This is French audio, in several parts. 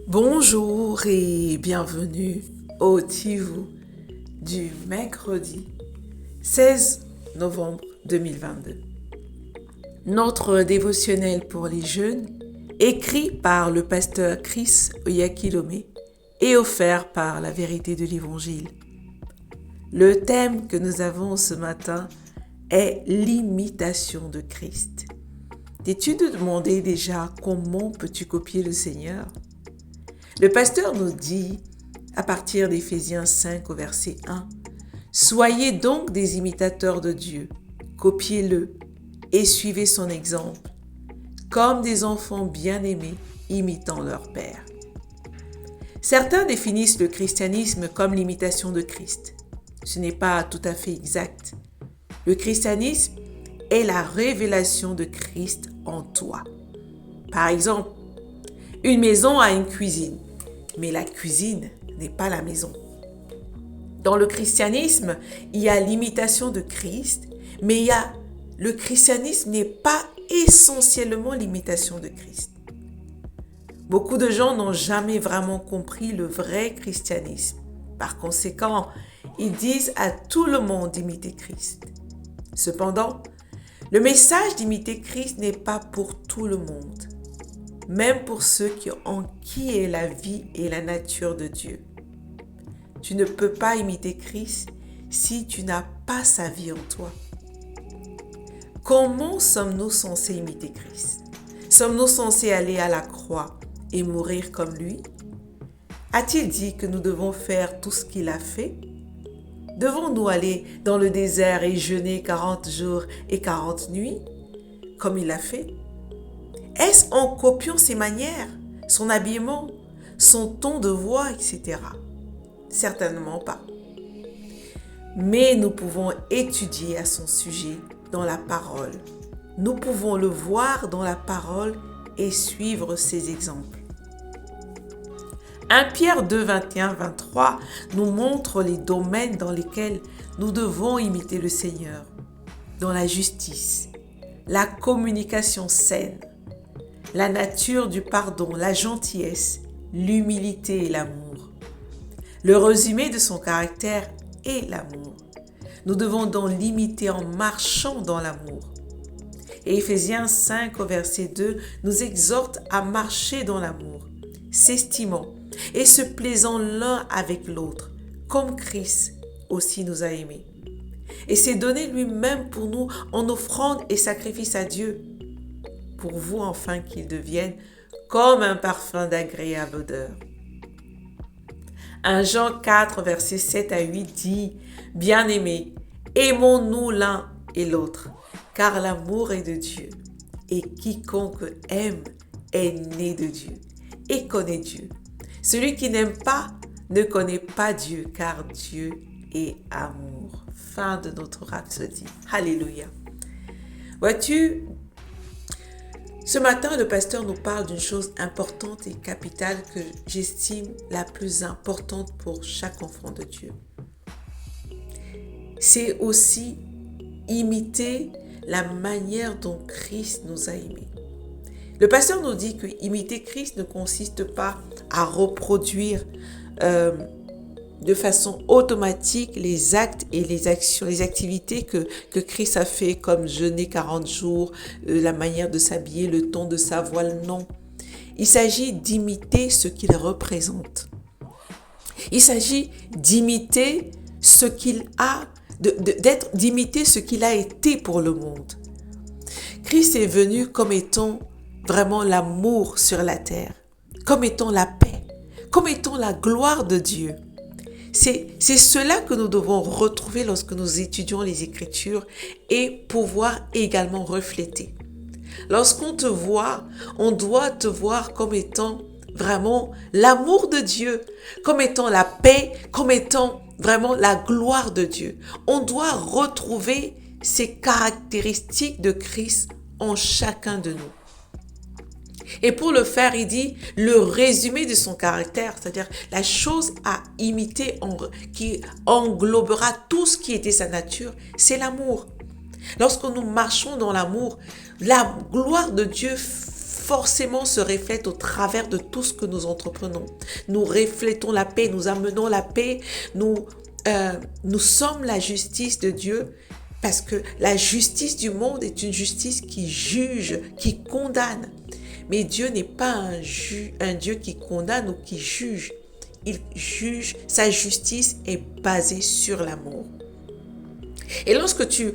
Bonjour et bienvenue au Tivou du mercredi 16 novembre 2022. Notre dévotionnel pour les jeunes, écrit par le pasteur Chris Oyakilome et offert par la vérité de l'Évangile. Le thème que nous avons ce matin est l'imitation de Christ. T'es-tu demandé déjà comment peux-tu copier le Seigneur? Le pasteur nous dit, à partir d'Éphésiens 5 au verset 1, « Soyez donc des imitateurs de Dieu, copiez-le et suivez son exemple, comme des enfants bien-aimés imitant leur Père. » Certains définissent le christianisme comme l'imitation de Christ. Ce n'est pas tout à fait exact. Le christianisme est la révélation de Christ en toi. Par exemple, une maison a une cuisine, mais la cuisine n'est pas la maison. Dans le christianisme, il y a l'imitation de Christ, mais le christianisme n'est pas essentiellement l'imitation de Christ. Beaucoup de gens n'ont jamais vraiment compris le vrai christianisme. Par conséquent, ils disent à tout le monde d'imiter Christ. Cependant, le message d'imiter Christ n'est pas pour tout le monde, même pour ceux en qui est la vie et la nature de Dieu. Tu ne peux pas imiter Christ si tu n'as pas sa vie en toi. Comment sommes-nous censés imiter Christ? Sommes-nous censés aller à la croix et mourir comme lui? A-t-il dit que nous devons faire tout ce qu'il a fait? Devons-nous aller dans le désert et jeûner 40 jours et 40 nuits, comme il a fait? Est-ce en copiant ses manières, son habillement, son ton de voix, etc.? Certainement pas. Mais nous pouvons étudier à son sujet dans la parole. Nous pouvons le voir dans la parole et suivre ses exemples. 1 Pierre 2, 21-23 nous montre les domaines dans lesquels nous devons imiter le Seigneur. Dans la justice, la communication saine, la nature du pardon, la gentillesse, l'humilité et l'amour. Le résumé de son caractère est l'amour. Nous devons donc l'imiter en marchant dans l'amour. Et Éphésiens 5 au verset 2 nous exhorte à marcher dans l'amour, s'estimant et se plaisant l'un avec l'autre, comme Christ aussi nous a aimés. Et s'est donné lui-même pour nous en offrande et sacrifice à Dieu, pour vous enfin qu'il devienne comme un parfum d'agréable odeur. 1 Jean 4, versets 7 à 8 dit « Bien-aimés, aimons-nous l'un et l'autre, car l'amour est de Dieu, et quiconque aime est né de Dieu et connaît Dieu. Celui qui n'aime pas ne connaît pas Dieu, car Dieu est amour. » Fin de notre rhapsodie. Alléluia. Vois-tu, ce matin, le pasteur nous parle d'une chose importante et capitale que j'estime la plus importante pour chaque enfant de Dieu. C'est aussi imiter la manière dont Christ nous a aimés. Le pasteur nous dit que imiter Christ ne consiste pas à reproduire de façon automatique les actes et les actions, les activités que Christ a fait, comme jeûner 40 jours, la manière de s'habiller, le ton de sa voix, non. Il s'agit d'imiter ce qu'il représente. Il s'agit d'imiter ce qu'il a, d'imiter ce qu'il a été pour le monde. Christ est venu comme étant vraiment l'amour sur la terre, comme étant la paix, comme étant la gloire de Dieu. C'est cela que nous devons retrouver lorsque nous étudions les Écritures et pouvoir également refléter. Lorsqu'on te voit, on doit te voir comme étant vraiment l'amour de Dieu, comme étant la paix, comme étant vraiment la gloire de Dieu. On doit retrouver ces caractéristiques de Christ en chacun de nous. Et pour le faire, il dit le résumé de son caractère, c'est-à-dire la chose à imiter qui englobera tout ce qui était sa nature, c'est l'amour. Lorsque nous marchons dans l'amour, la gloire de Dieu forcément se reflète au travers de tout ce que nous entreprenons. Nous reflétons la paix, nous amenons la paix, nous sommes la justice de Dieu, parce que la justice du monde est une justice qui juge, qui condamne. Mais Dieu n'est pas un Dieu qui condamne ou qui juge. Il juge, sa justice est basée sur l'amour. Et lorsque tu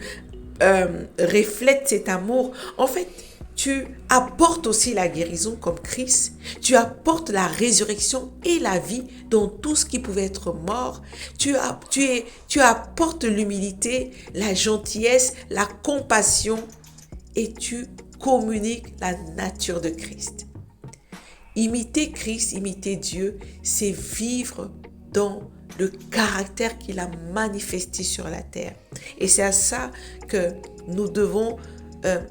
reflètes cet amour, en fait, tu apportes aussi la guérison comme Christ. Tu apportes la résurrection et la vie dans tout ce qui pouvait être mort. Tu apportes l'humilité, la gentillesse, la compassion et tu communiques la nature de Christ. Imiter Christ, imiter Dieu, c'est vivre dans le caractère qu'il a manifesté sur la terre. Et c'est à ça que nous devons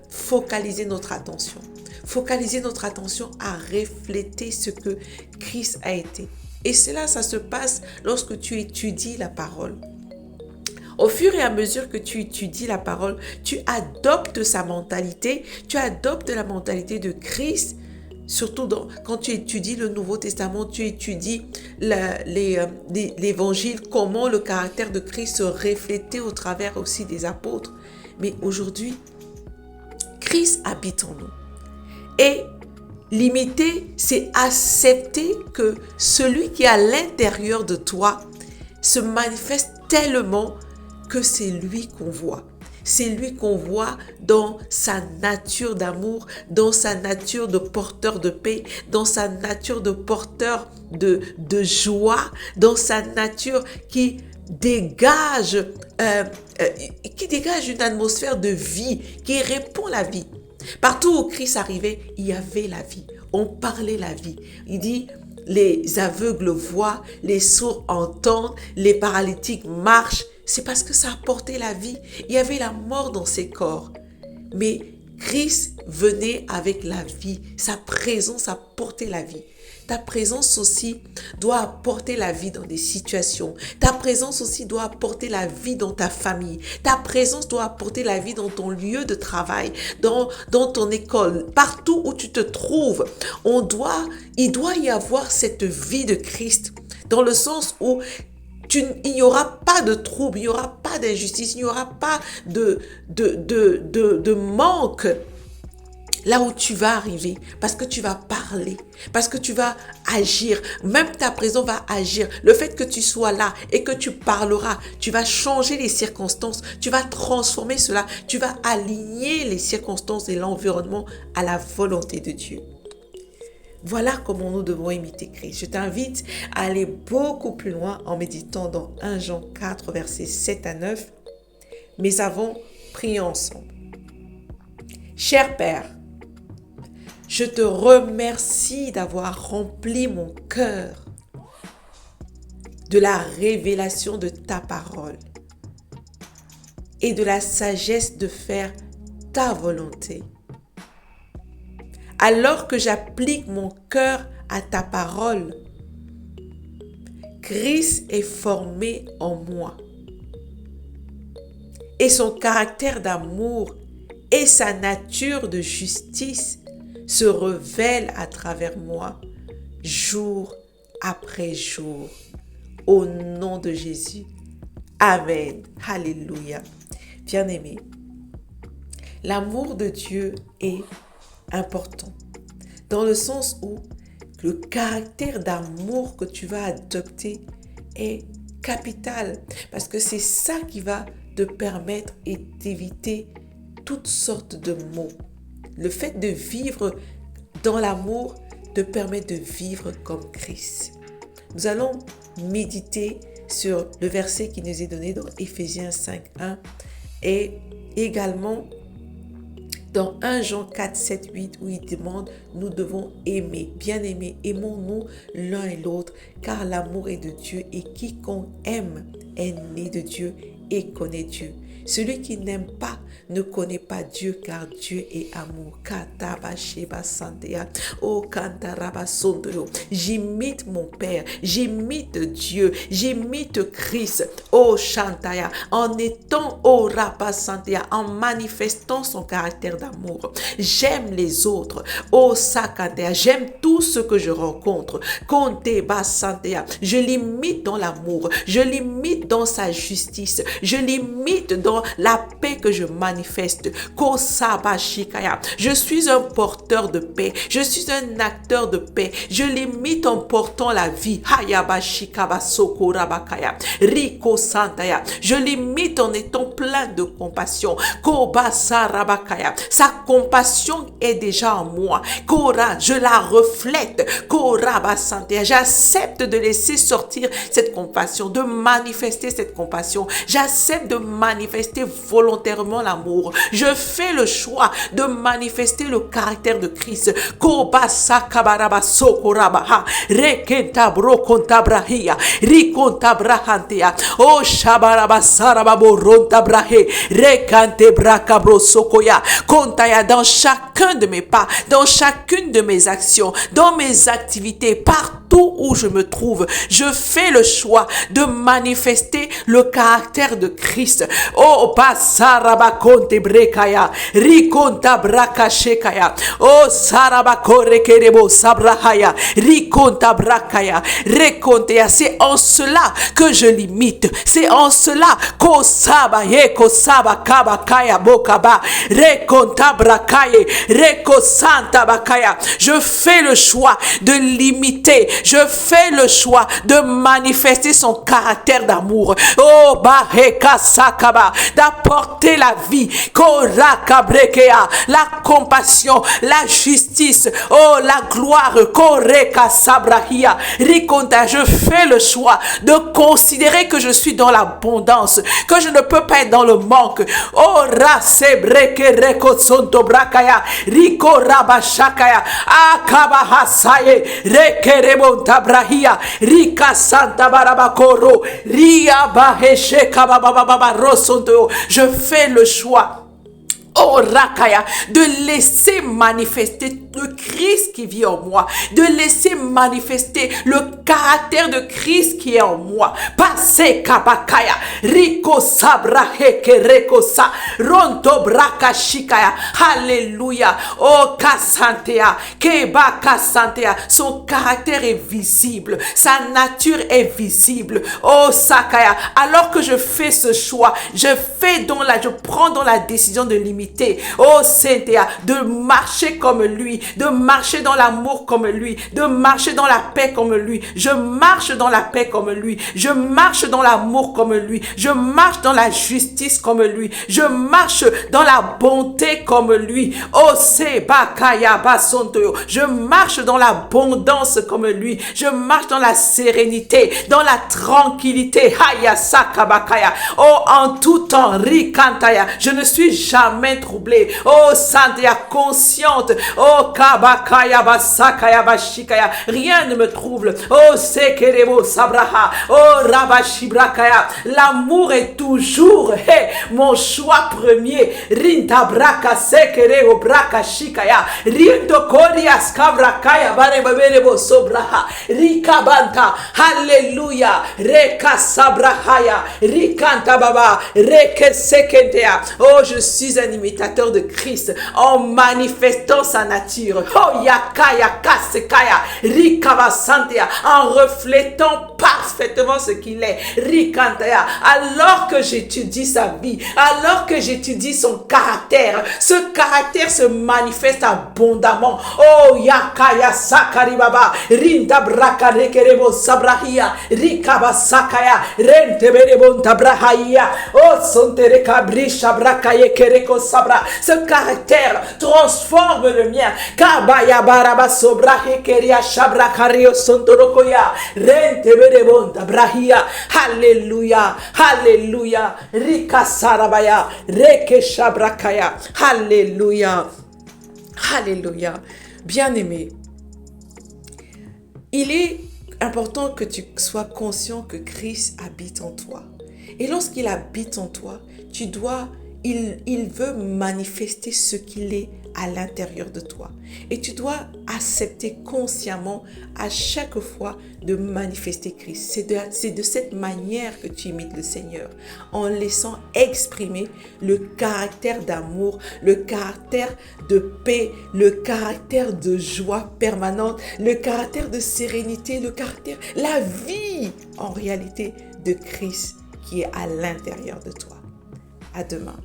focaliser notre attention. Focaliser notre attention à refléter ce que Christ a été. Et cela, ça se passe lorsque tu étudies la parole. Au fur et à mesure que tu étudies la parole, tu adoptes sa mentalité, tu adoptes la mentalité de Christ. Surtout quand tu étudies le Nouveau Testament, tu étudies l'Évangile, comment le caractère de Christ se reflétait au travers aussi des apôtres. Mais aujourd'hui, Christ habite en nous. Et l'imiter, c'est accepter que celui qui est à l'intérieur de toi se manifeste tellement que c'est lui qu'on voit. C'est lui qu'on voit dans sa nature d'amour, dans sa nature de porteur de paix, dans sa nature de porteur de joie, dans sa nature qui dégage une atmosphère de vie, qui répond la vie. Partout où Christ arrivait, il y avait la vie. On parlait la vie. Il dit, les aveugles voient, les sourds entendent, les paralytiques marchent. C'est parce que ça apportait la vie. Il y avait la mort dans ses corps. Mais Christ venait avec la vie. Sa présence apportait la vie. Ta présence aussi doit apporter la vie dans des situations. Ta présence aussi doit apporter la vie dans ta famille. Ta présence doit apporter la vie dans ton lieu de travail, dans ton école, partout où tu te trouves. Il doit y avoir cette vie de Christ, dans le sens où il n'y aura pas de trouble, il n'y aura pas d'injustice, il n'y aura pas de manque là où tu vas arriver, parce que tu vas parler, parce que tu vas agir, même ta présence va agir. Le fait que tu sois là et que tu parleras, tu vas changer les circonstances, tu vas transformer cela, tu vas aligner les circonstances et l'environnement à la volonté de Dieu. Voilà comment nous devons imiter Christ. Je t'invite à aller beaucoup plus loin en méditant dans 1 Jean 4, versets 7 à 9. Mais avant, prions ensemble. Cher Père, je te remercie d'avoir rempli mon cœur de la révélation de ta parole et de la sagesse de faire ta volonté. Alors que j'applique mon cœur à ta parole, Christ est formé en moi. Et son caractère d'amour et sa nature de justice se révèlent à travers moi, jour après jour. Au nom de Jésus. Amen. Alléluia. Bien-aimé, l'amour de Dieu est important, dans le sens où le caractère d'amour que tu vas adopter est capital, parce que c'est ça qui va te permettre et d'éviter toutes sortes de maux. Le fait de vivre dans l'amour te permet de vivre comme Christ. Nous allons méditer sur le verset qui nous est donné dans Éphésiens 5:1 et également dans 1 Jean 4, 7, 8, où il demande, nous devons aimer. Bien-aimés, aimons-nous l'un et l'autre, car l'amour est de Dieu et quiconque aime est né de Dieu et connaît Dieu. Celui qui n'aime pas ne connaît pas Dieu, car Dieu est amour. J'imite mon Père, j'imite Dieu, j'imite Christ. Oh Shantaya, en étant au Rapasantaya, en manifestant son caractère d'amour. J'aime les autres. Oh Sakantaya, j'aime tout ce que je rencontre. Konteba Santaya, je l'imite dans l'amour, je l'imite dans sa justice, je l'imite dans la paix que je manifeste. Kosaba Shikaya, je suis un porteur de paix, je suis un acteur de paix, je l'imite en portant la vie. Hayaba Shikaba Sokorabakaya, Riko Santaya, je l'imite en étant plein de compassion. Koba Sarabakaya, sa compassion est déjà en moi. Kora, je la reflète. Koraba Santaya, j'accepte de laisser sortir cette compassion, de manifester cette compassion. J'accepte de manifester volontairement l'amour. Je fais le choix de manifester le caractère de Christ. Koba Sakabaraba Sokorabaha, Rekentabro Kontabrahia, Rikontabrahantea, O Shabaraba Sarababo Rontabrahe, Rekantebrakabro Sokoya, Kontaya, dans chacun de mes pas, dans chacune de mes actions, dans mes activités, partout où je me trouve, je fais le choix de manifester le caractère de Christ. Oh, Basarabakonte Brekaya, Rikonta Brakashekaya, Oh, Sarabakore Kerebo Sabrahaya, Rikonta Brakaya, Rekontea. C'est en cela que je l'imite. C'est en cela qu'au Saba, Yeko Saba Kabakaya Bokaba, Rekonta Brakaye, Reko Santa Bakaya. Je fais le choix de l'imiter. Je fais le choix de manifester son caractère d'amour. Oh, Baheka Sakaba, d'apporter la vie, Koraka Brekea, la compassion, la justice, oh, la gloire, Koreka Sabrahia, Rikonta. Je fais le choix de considérer que je suis dans l'abondance, que je ne peux pas être dans le manque. Oh, Rase Breke Reko Sonto Brakaya, Riko Rabashakaya, Akabahasaye, Rekerebo Tabrahia, Rika Santa Barabakoro, Ria Baheshe Kabababa Rosonto. Je fais le choix, oh Rakaya, de laisser manifester le Christ qui vit en moi, de laisser manifester le caractère de Christ qui est en moi. Passe Kabakaya, Riko Sabrahe Kerekosa, Ronto Braka Shikaya, Alléluia, oh Kasantea, Keba Kasantea, son caractère est visible, sa nature est visible, oh Sakaya. Alors que je fais ce choix, je prends dans la décision de l'imiter, oh Saintea, de marcher comme lui, de marcher dans l'amour comme lui, de marcher dans la paix comme lui. Je marche dans la paix comme lui, je marche dans l'amour comme lui, je marche dans la justice comme lui, je marche dans la bonté comme lui. Oh Sebakaya Basonto, je marche dans l'abondance comme lui, je marche dans la sérénité, dans la tranquillité. Haya Sakabakaya, oh en tout temps, Rikantaya, je ne suis jamais troublé. Oh Santia, consciente. Oh Kabakaya Basakaya Bashikaya, rien ne me trouble. Oh Sekerebo Sabraha, oh Rabashibrakaya, l'amour est toujours mon choix premier. Rinta Braka Sekerebo Braka Shikaya, Rinto Korias Kabrakaya Bareberebo Sobraha, Rikabanta, Alléluia, Reka Sabrahaya, Rikanta Baba, Reke Sekentea. Oh, je suis un imitateur de Christ en manifestant sa nature. Oh, Yakaya Kasekaya, Rikaba Santea, en reflétant parfaitement ce qu'il est. Rikantaya, alors que j'étudie sa vie, alors que j'étudie son caractère, ce caractère se manifeste abondamment. Oh, Yakaya Sakari Baba, Rinda Braka Rekerebo Sabrahia, Rikaba Sakaya, Renteberebo Tabrahaya, oh, Sontere Kabrisha Brakaye Kereko Sabra. Ce caractère transforme le mien. Kabaya Baraba Sobrahe Keria Shabrakario Sontorokoya, Renteberebo Tabrahia. Alléluia, Alléluia, Rika Sarabaya, Reke Shabrakaya. Alléluia, Alléluia. Bien-aimé, il est important que tu sois conscient que Christ habite en toi. Et lorsqu'il habite en toi, il veut manifester ce qu'il est à l'intérieur de toi. Et tu dois accepter consciemment à chaque fois de manifester Christ. C'est de cette manière que tu imites le Seigneur, en laissant exprimer le caractère d'amour, le caractère de paix, le caractère de joie permanente, le caractère de sérénité, la vie en réalité de Christ qui est à l'intérieur de toi. À demain.